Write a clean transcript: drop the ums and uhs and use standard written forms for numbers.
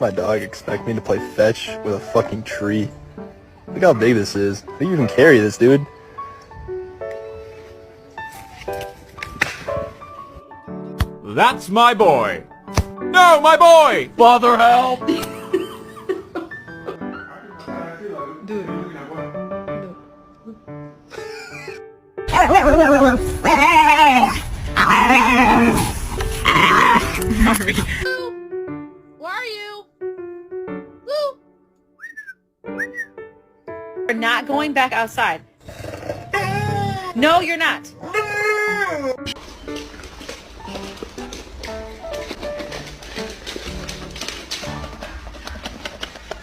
My dog expect me to play fetch with a fucking tree. Look how big this is. How do you even carry this, dude? That's my boy! No, my boy! Father, help! Where are you? Woo! We're not going back outside. No, you're not.